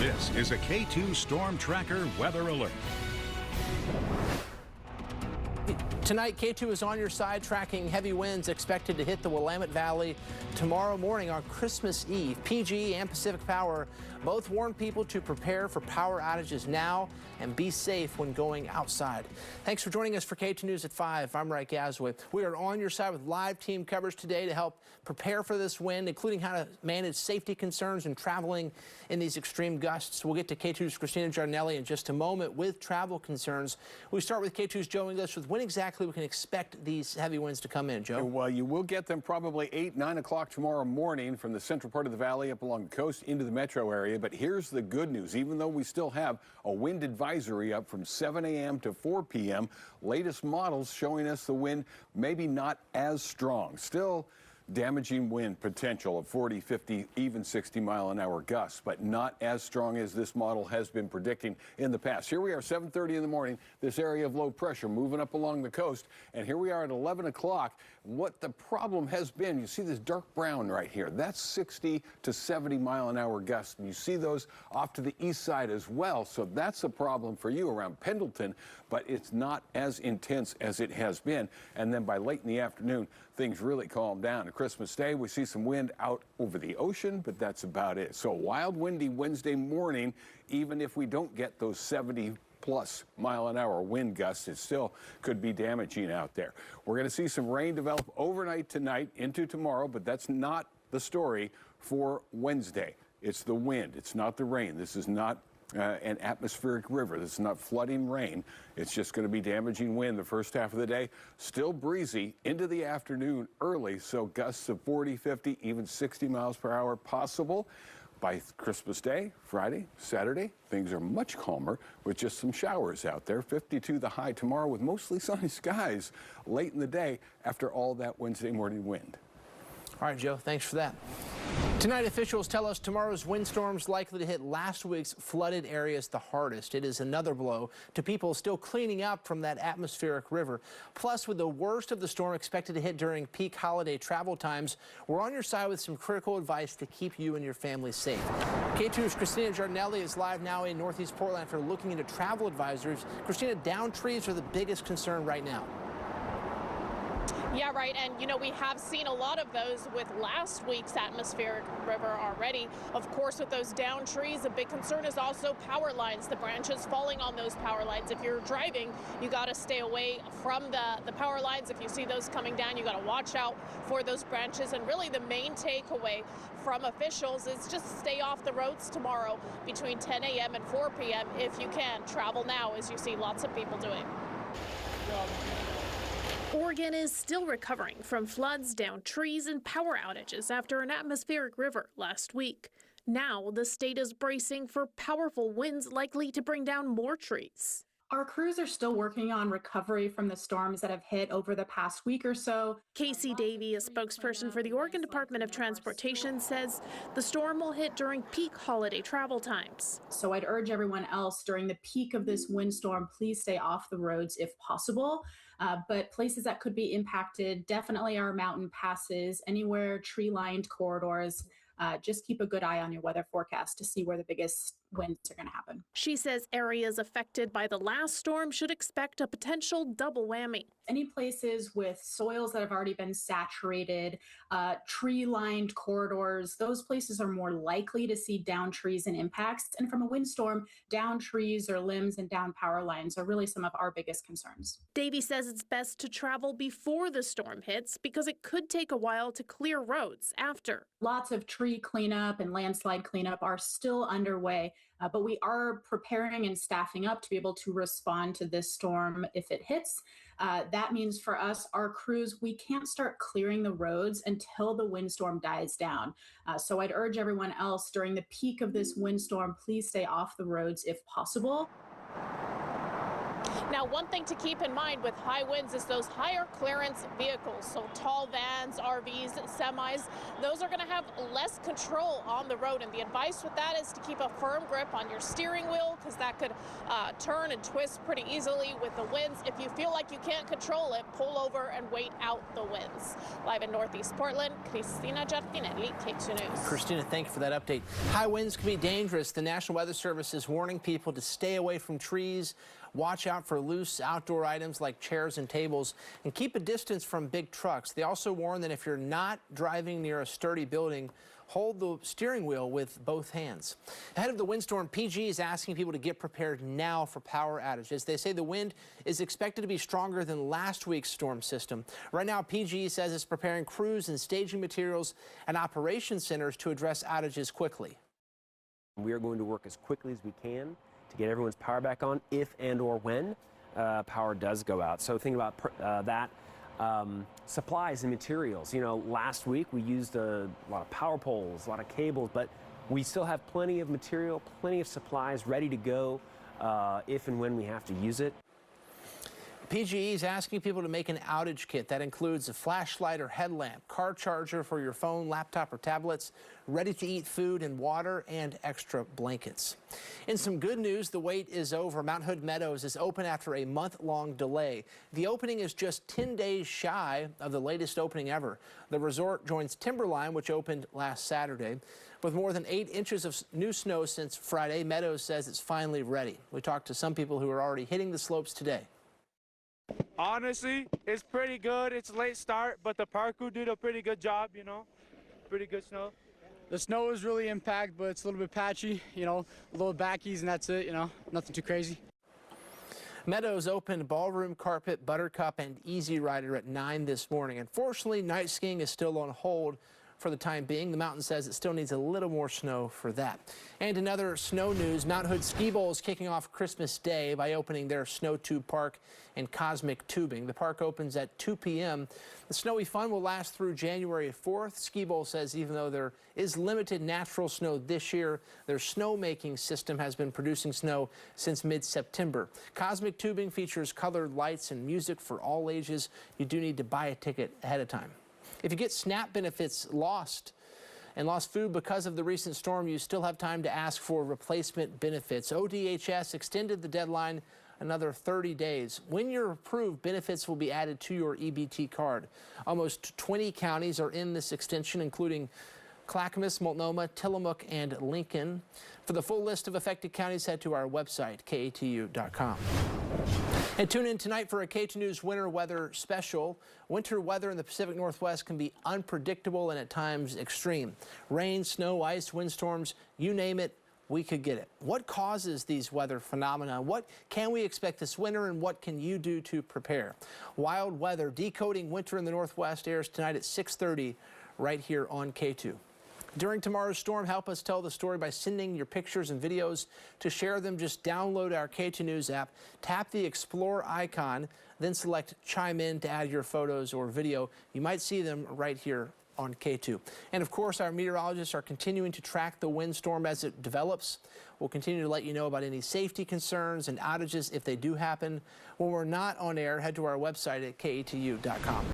This is a K2 Storm Tracker weather alert. Tonight, K2 is on your side, tracking heavy winds expected to hit the Willamette Valley tomorrow morning on Christmas Eve. PG and Pacific Power both warn people to prepare for power outages now and be safe when going outside. Thanks for joining us for K2 News at 5. I'm Wright Gasaway. We are on your side with live team coverage today to help prepare for this wind, including how to manage safety concerns and traveling in these extreme gusts. We'll get to K2's Christina Giardinelli in just a moment with travel concerns. We start with K2's Joe English with when exactly we can expect these heavy winds to come in, Joe. Well, you will get them probably 8, 9 o'clock tomorrow morning from the central part of the valley up along the coast into the metro area. But here's the good news. Even though we still have a wind advisory up from 7 a.m. to 4 p.m., latest models showing us the wind maybe not as strong. Still damaging wind potential of 40, 50, even 60-mile-an-hour gusts, but not as strong as this model has been predicting in the past. Here we are, 7:30 in the morning, this area of low pressure moving up along the coast, and here we are at 11 o'clock. What the problem has been, you see this dark brown right here, that's 60 to 70-mile-an-hour gusts, and you see those off to the east side as well, so that's a problem for you around Pendleton, but it's not as intense as it has been. And then by late in the afternoon, things really calm down. Christmas Day, we see some wind out over the ocean, but that's about it. So wild, windy Wednesday morning, even if we don't get those 70-plus mile-an-hour wind gusts, it still could be damaging out there. We're going to see some rain develop overnight tonight into tomorrow, but that's not the story for Wednesday. It's the wind. It's not the rain. This is not an atmospheric river. This is not flooding rain. It's just going to be damaging wind the first half of the day. Still breezy into the afternoon early, so gusts of 40, 50, even 60 miles per hour possible. By Christmas Day, Friday, Saturday, things are much calmer with just some showers out there. 52 the high tomorrow with mostly sunny skies late in the day after all that Wednesday morning wind. All right, Joe, thanks for that. Tonight, officials tell us tomorrow's windstorms likely to hit last week's flooded areas the hardest. It is another blow to people still cleaning up from that atmospheric river. Plus, with the worst of the storm expected to hit during peak holiday travel times, we're on your side with some critical advice to keep you and your family safe. K2's Christina Giardinelli is live now in Northeast Portland for looking into travel advisories. Christina, downed trees are the biggest concern right now. Yeah, right. And, you know, we have seen a lot of those with last week's atmospheric river already. Of course, with those downed trees, a big concern is also power lines, the branches falling on those power lines. If you're driving, you got to stay away from the power lines. If you see those coming down, you got to watch out for those branches. And really the main takeaway from officials is just stay off the roads tomorrow between 10 a.m. and 4 p.m. if you can. Travel now, as you see lots of people doing. Oregon is still recovering from floods, downed trees, and power outages after an atmospheric river last week. Now, the state is bracing for powerful winds likely to bring down more trees. Our crews are still working on recovery from the storms that have hit over the past week or so. Kasey Davey, a spokesperson for the Oregon Department of Transportation, says the storm will hit during peak holiday travel times. So I'd urge everyone else during the peak of this windstorm, please stay off the roads if possible. But places that could be impacted definitely are mountain passes, anywhere tree-lined corridors. Just keep a good eye on your weather forecast to see where the biggest winds are going to happen. She says areas affected by the last storm should expect a potential double whammy. Any places with soils that have already been saturated, tree-lined corridors, those places are more likely to see downed trees and impacts. And from a windstorm, downed trees or limbs and downed power lines are really some of our biggest concerns. Davey says it's best to travel before the storm hits because it could take a while to clear roads after. Lots of tree cleanup and landslide cleanup are still underway, but we are preparing and staffing up to be able to respond to this storm if it hits. That means for us, our crews, we can't start clearing the roads until the windstorm dies down. So I'd urge everyone else during the peak of this windstorm, please stay off the roads if possible. Now, one thing to keep in mind with high winds is those higher clearance vehicles, so tall vans, RVs, semis, those are going to have less control on the road. And the advice with that is to keep a firm grip on your steering wheel, because that could turn and twist pretty easily with the winds. If you feel like you can't control it, pull over and wait out the winds. Live in Northeast Portland, Christina Giardinelli, K2 News. Christina, thank you for that update. High winds can be dangerous. The National Weather Service is warning people to stay away from trees, watch out for loose outdoor items like chairs and tables, and keep a distance from big trucks. They also warn that if you're not driving near a sturdy building, hold the steering wheel with both hands. Ahead of the windstorm, PG is asking people to get prepared now for power outages. They say the wind is expected to be stronger than last week's storm system. Right now, PG says it's preparing crews and staging materials and operation centers to address outages quickly. We are going to work as quickly as we can to get everyone's power back on if and or when power does go out. So think about that. Supplies and materials. You know, last week we used a lot of power poles, a lot of cables, but we still have plenty of material, plenty of supplies ready to go if and when we have to use it. PG&E is asking people to make an outage kit. That includes a flashlight or headlamp, car charger for your phone, laptop, or tablets, ready-to-eat food and water, and extra blankets. In some good news, the wait is over. Mount Hood Meadows is open after a month-long delay. The opening is just 10 days shy of the latest opening ever. The resort joins Timberline, which opened last Saturday. With more than 8 inches of new snow since Friday, Meadows says it's finally ready. We talked to some people who are already hitting the slopes today. Honestly, it's pretty good. It's a late start, but the park crew did a pretty good job, you know. Pretty good snow. The snow is really impacted, but it's a little bit patchy, you know, a little backies, and that's it, you know, nothing too crazy. Meadows opened Ballroom Carpet, Buttercup, and Easy Rider at 9 this morning. Unfortunately, night skiing is still on hold for the time being. The mountain says it still needs a little more snow for that. And another snow news, Mount Hood Ski Bowl is kicking off Christmas Day by opening their snow tube park and cosmic tubing. The park opens at 2 p.m. The snowy fun will last through January 4th. Ski Bowl says even though there is limited natural snow this year, their snowmaking system has been producing snow since mid-September. Cosmic tubing features colored lights and music for all ages. You do need to buy a ticket ahead of time. If you get SNAP benefits lost food because of the recent storm, you still have time to ask for replacement benefits. ODHS extended the deadline another 30 days. When you're approved, benefits will be added to your EBT card. Almost 20 counties are in this extension, including Clackamas, Multnomah, Tillamook, and Lincoln. For the full list of affected counties, head to our website, katu.com. And tune in tonight for a K2 News winter weather special. Winter weather in the Pacific Northwest can be unpredictable and at times extreme. Rain, snow, ice, windstorms, you name it, we could get it. What causes these weather phenomena? What can we expect this winter, and what can you do to prepare? Wild Weather, Decoding Winter in the Northwest airs tonight at 6:30 right here on K2. During tomorrow's storm, help us tell the story by sending your pictures and videos. To share them, just download our K2 News app, tap the Explore icon, then select Chime In to add your photos or video. You might see them right here on K2. And of course, our meteorologists are continuing to track the windstorm as it develops. We'll continue to let you know about any safety concerns and outages if they do happen. When we're not on air, head to our website at katu.com.